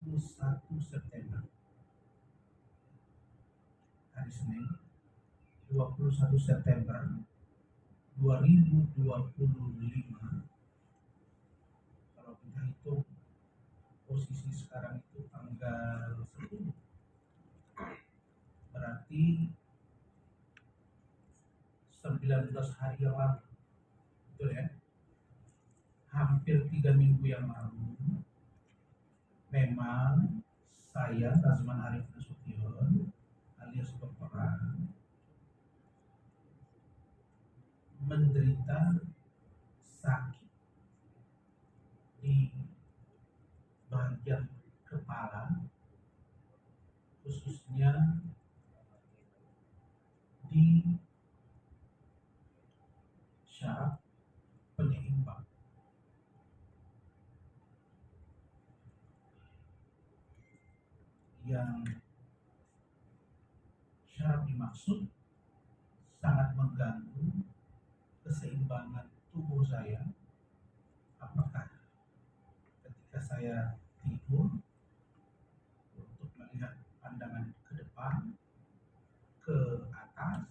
21 September, hari Senin, 21 September 2025. Kalau kita hitung posisi sekarang itu tanggal 10, berarti 19 hari yang lalu, betul ya? Hampir 3 minggu yang lalu, memang saya, Razman Arif Nasution alias Berperan, menderita sakit di bagian kepala, khususnya di syaraf penyeimbang. Yang syaraf dimaksud sangat mengganggu keseimbangan tubuh saya. Apakah ketika saya tidur untuk melihat pandangan ke depan, ke atas,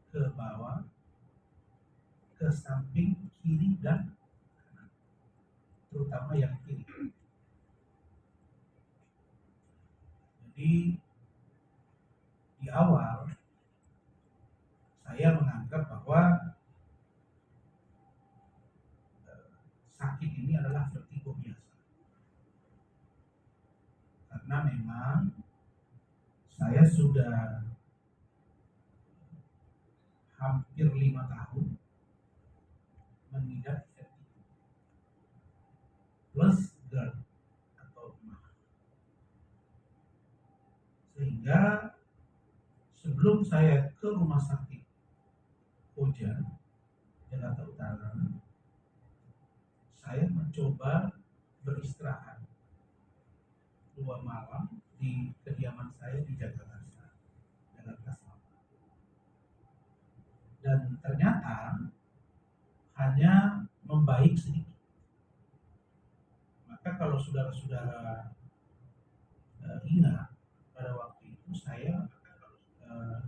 ke bawah, ke samping, kiri dan kanan, terutama yang kiri. Jadi di awal saya menganggap bahwa sakit ini adalah vertigo biasa, karena memang saya sudah hampir 5 tahun mengidap vertigo plus GERD atau MAH, sehingga sebelum saya ke rumah sakit Koja, Jakarta Utara, saya mencoba beristirahat 2 malam di kediaman saya di Jakarta Selatan. Dan ternyata hanya membaik sedikit. Maka kalau saudara-saudara ingat, pada waktu itu saya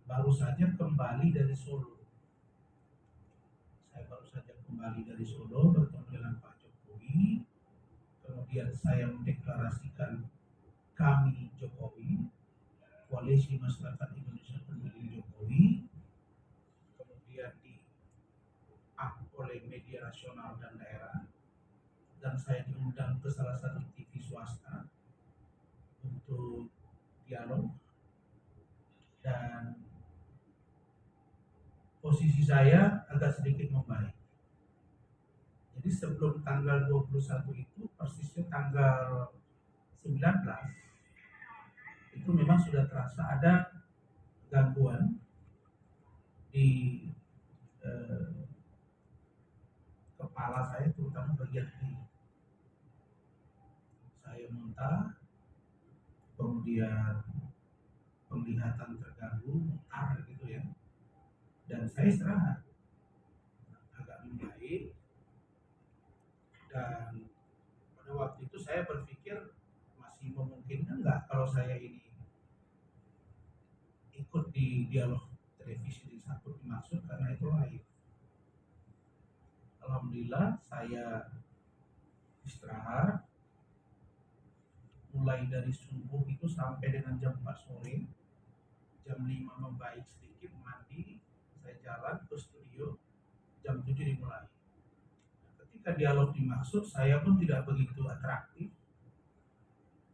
baru saja kembali dari Solo. Bertemu dengan Pak Jokowi. Kemudian saya mendeklarasikan kami Jokowi, Koalisi Masyarakat Indonesia Pendukung Jokowi. Kemudian di-up oleh media nasional dan daerah, dan saya diundang ke salah satu TV swasta untuk dialog, dan posisi saya agak sedikit membaik. Jadi sebelum tanggal 21 itu, persisnya tanggal 19, itu memang sudah terasa ada gangguan di kepala saya, terutama bagian kiri. Saya muntah, kemudian penglihatan terganggu, mutar gitu ya. Dan saya istirahat, agak membaik. Dan pada waktu itu saya berpikir masih memungkinkan nggak kalau saya ini ikut di dialog televisi di Satu Dimaksud, karena itu live. Alhamdulillah saya istirahat mulai dari subuh itu sampai dengan jam 4 sore. Jam 5 membaik sedikit, mandi, saya jalan ke studio, jam 7 dimulai. Ketika dialog dimaksud, saya pun tidak begitu atraktif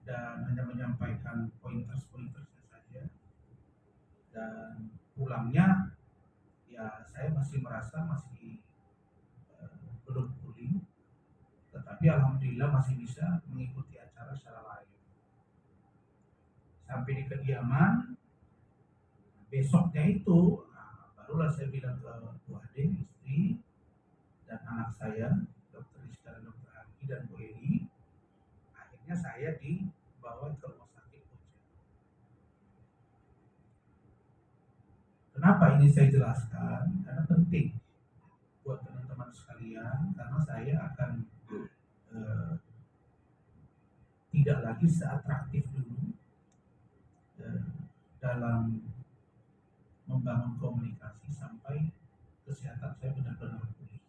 dan hanya menyampaikan pointers-pointersnya saja. Dan pulangnya ya saya masih merasa masih belum pulih, tetapi alhamdulillah masih bisa mengikuti acara secara live. Sampai di kediaman, besoknya itu barulah saya bilang ke Bu Ade, istri, dan anak saya, Dr. Rizka dan Dr. Anggi dan Bu Edi. Akhirnya saya dibawa ke rumah sakit Koja. Kenapa ini saya jelaskan? Karena penting buat teman-teman sekalian, karena saya akan tidak lagi seatraktif dulu dalam membangun komunikasi sampai kesehatan saya benar-benar pulih.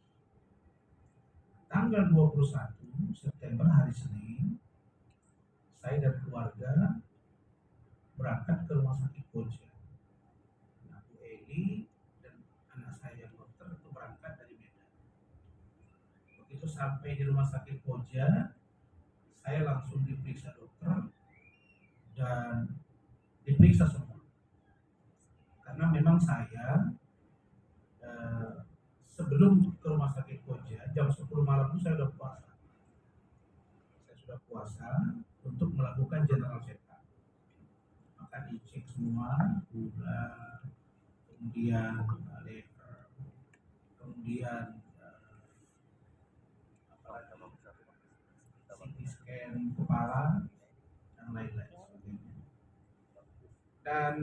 Tanggal 21 September hari Senin, saya dan keluarga berangkat ke rumah sakit Koja. Nah, Bu Eli dan anak saya yang dokter itu berangkat dari Medan. Begitu sampai di rumah sakit Koja, saya langsung diperiksa dokter dan diperiksa semua. Karena memang saya sebelum ke rumah sakit Koja jam 10 malam itu saya sudah puasa. Saya sudah puasa untuk melakukan general check-up. Maka dicek semua, gula, kemudian lever, kemudian CT scan kepala dan lain-lain sebagainya. Dan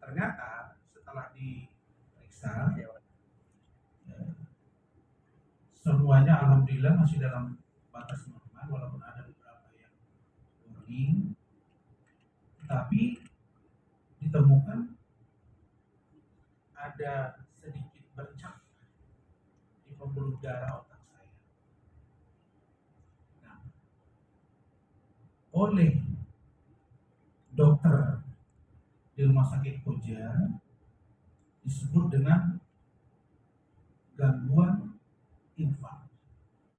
ternyata setelah diperiksa semuanya alhamdulillah masih dalam batas normal, walaupun ada beberapa yang warning, tapi ditemukan ada sedikit bercak di pembuluh darah otak saya. Nah, oleh dokter di rumah sakit Koja disebut dengan gangguan infak.